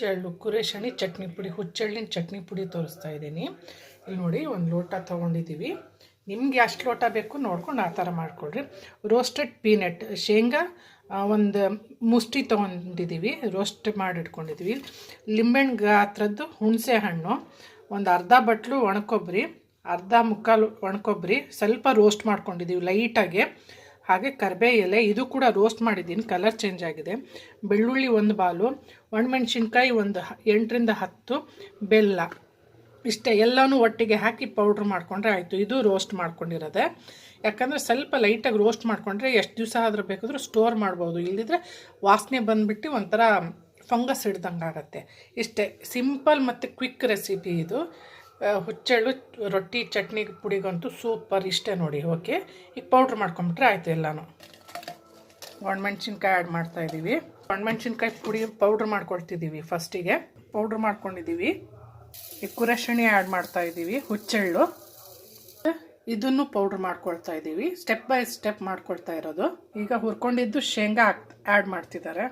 ಹುಚ್ಚೆಳ್ಳು ಕುರೇಶಣಿ ಚಟ್ನಿ ಪುಡಿ, ಹುಚ್ಚೆಳ್ಳಿನ ಚಟ್ನಿ ಪುಡಿ ತೋರಿಸ್ತಾ ಇದ್ದೀನಿ. ಇಲ್ಲಿ ನೋಡಿ, ಒಂದು ಲೋಟ ತೊಗೊಂಡಿದ್ದೀವಿ. ನಿಮಗೆ ಎಷ್ಟು ಲೋಟ ಬೇಕು ನೋಡ್ಕೊಂಡು ಆ ಥರ ಮಾಡಿಕೊಡ್ರಿ. ರೋಸ್ಟೆಡ್ ಪೀನಟ್ ಶೇಂಗಾ ಒಂದು ಮುಷ್ಟಿ ತೊಗೊಂಡಿದ್ದೀವಿ, ರೋಸ್ಟ್ ಮಾಡಿ ಇಟ್ಕೊಂಡಿದ್ದೀವಿ. ಲಿಂಬೆಹಣ್ಣು ಗಾತ್ರದ್ದು ಹುಣಸೆ ಹಣ್ಣು, ಒಂದು ಅರ್ಧ ಬಟ್ಲು ಒಣಕೊಬ್ಬರಿ, ಅರ್ಧ ಮುಕ್ಕಾಲು ಒಣಕೊಬ್ಬರಿ ಸ್ವಲ್ಪ ರೋಸ್ಟ್ ಮಾಡ್ಕೊಂಡಿದ್ದೀವಿ ಲೈಟಾಗೆ. ಹಾಗೆ ಕರಿಬೇ ಎಲೆ, ಇದು ಕೂಡ ರೋಸ್ಟ್ ಮಾಡಿದ್ದೀನಿ, ಕಲರ್ ಚೇಂಜ್ ಆಗಿದೆ. ಬೆಳ್ಳುಳ್ಳಿ ಒಂದು ಬಾಲು, ಒಣಮೆಣ್ಸಿನ್ಕಾಯಿ ಒಂದು 8ರಿಂದ 10, ಬೆಲ್ಲ. ಇಷ್ಟೇ, ಎಲ್ಲನೂ ಒಟ್ಟಿಗೆ ಹಾಕಿ ಪೌಡ್ರ್ ಮಾಡಿಕೊಂಡ್ರೆ ಆಯಿತು. ಇದು ರೋಸ್ಟ್ ಮಾಡ್ಕೊಂಡಿರೋದೆ. ಯಾಕಂದರೆ ಸ್ವಲ್ಪ ಲೈಟಾಗಿ ರೋಸ್ಟ್ ಮಾಡಿಕೊಂಡ್ರೆ ಎಷ್ಟು ದಿವಸ ಆದರೂ ಬೇಕಾದರೂ ಸ್ಟೋರ್ ಮಾಡ್ಬೋದು. ಇಲ್ಲದಿದ್ದರೆ ವಾಸನೆ ಬಂದುಬಿಟ್ಟು ಒಂಥರ ಫಂಗಸ್ ಹಿಡ್ದಂಗೆ ಆಗುತ್ತೆ. ಇಷ್ಟೇ, ಸಿಂಪಲ್ ಮತ್ತು ಕ್ವಿಕ್ ರೆಸಿಪಿ ಇದು. ಹುಚ್ಚೆಳ್ಳು ರೊಟ್ಟಿ ಚಟ್ನಿ ಪುಡಿಗಂತೂ ಸೂಪರ್. ಇಷ್ಟೇ ನೋಡಿ. ಓಕೆ, ಈಗ ಪೌಡ್ರ್ ಮಾಡ್ಕೊಂಬಿಟ್ರೆ ಆಯಿತು ಎಲ್ಲನೂ. ಒಣಮೆಣ್ಸಿನ್ಕಾಯಿ ಆ್ಯಡ್ ಮಾಡ್ತಾಯಿದ್ದೀವಿ. ಒಣಮೆಣ್ಸಿನ್ಕಾಯಿ ಪುಡಿ ಪೌಡ್ರ್ ಮಾಡ್ಕೊಳ್ತಿದ್ದೀವಿ. ಫಸ್ಟಿಗೆ ಪೌಡ್ರ್ ಮಾಡ್ಕೊಂಡಿದ್ದೀವಿ. ಈಗ ಕುರೇಶಣಿ ಆ್ಯಡ್ ಮಾಡ್ತಾಯಿದ್ದೀವಿ. ಹುಚ್ಚೆಳ್ಳು ಇದನ್ನು ಪೌಡ್ರ್ ಮಾಡ್ಕೊಳ್ತಾ ಇದ್ದೀವಿ. ಸ್ಟೆಪ್ ಬೈ ಸ್ಟೆಪ್ ಮಾಡ್ಕೊಳ್ತಾ ಇರೋದು. ಈಗ ಹುರ್ಕೊಂಡಿದ್ದು ಶೇಂಗಾ ಆ್ಯಡ್ ಮಾಡ್ತಿದ್ದಾರೆ.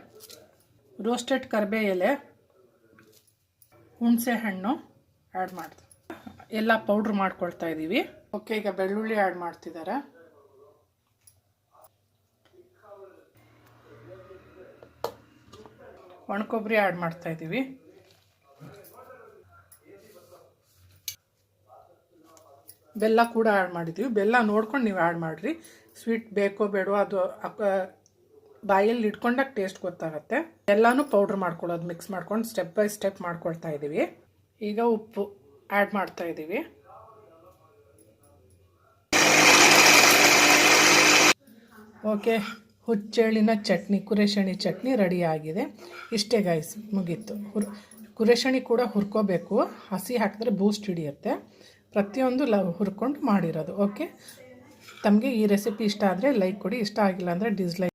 ರೋಸ್ಟೆಡ್ ಕರಿಬೇ ಎಲೆ, ಹುಣಸೆ ಹಣ್ಣು ಆ್ಯಡ್ ಮಾಡ್ತಾರೆ. ಎಲ್ಲ ಪೌಡ್ರ್ ಮಾಡ್ಕೊಳ್ತಾ ಇದ್ದೀವಿ. ಓಕೆ, ಈಗ ಬೆಳ್ಳುಳ್ಳಿ ಆ್ಯಡ್ ಮಾಡ್ತಿದ್ದಾರೆ. ಒಣಕೊಬ್ಬರಿ ಆ್ಯಡ್ ಮಾಡ್ತಾ ಇದ್ದೀವಿ. ಬೆಲ್ಲ ಕೂಡ ಆ್ಯಡ್ ಮಾಡಿದ್ದೀವಿ. ಬೆಲ್ಲ ನೋಡ್ಕೊಂಡು ನೀವು ಆ್ಯಡ್ ಮಾಡಿರಿ. ಸ್ವೀಟ್ ಬೇಕೋ ಬೇಡೋ ಅದು ಬಾಯಲ್ಲಿ ಇಟ್ಕೊಂಡಾಗ ಟೇಸ್ಟ್ ಗೊತ್ತಾಗುತ್ತೆ. ಎಲ್ಲನೂ ಪೌಡ್ರ್ ಮಾಡ್ಕೊಳ್ಳೋದು, ಮಿಕ್ಸ್ ಮಾಡ್ಕೊಂಡು ಸ್ಟೆಪ್ ಬೈ ಸ್ಟೆಪ್ ಮಾಡ್ಕೊಳ್ತಾ ಇದ್ದೀವಿ. ಈಗ ಉಪ್ಪು ಆ್ಯಡ್ ಮಾಡ್ತಾ ಇದ್ದೀವಿ. ಓಕೆ, ಹುಚ್ಚೆಳ್ಳಿನ ಚಟ್ನಿ, ಕುರೇಶಣಿ ಚಟ್ನಿ ರೆಡಿಯಾಗಿದೆ. ಇಷ್ಟೇ ಗೈಸ್, ಮುಗೀತು. ಕುರೇಶಣಿ ಕೂಡ ಹುರ್ಕೋಬೇಕು. ಹಸಿ ಹಾಕಿದ್ರೆ ಬೂಸ್ಟ್ ಹಿಡಿಯುತ್ತೆ. ಪ್ರತಿಯೊಂದು ಹುರ್ಕೊಂಡು ಮಾಡಿರೋದು. ಓಕೆ, ತಮಗೆ ಈ ರೆಸಿಪಿ ಇಷ್ಟ ಆದರೆ ಲೈಕ್ ಕೊಡಿ, ಇಷ್ಟ ಆಗಿಲ್ಲ ಅಂದರೆ ಡಿಸ್ಲೈಕ್.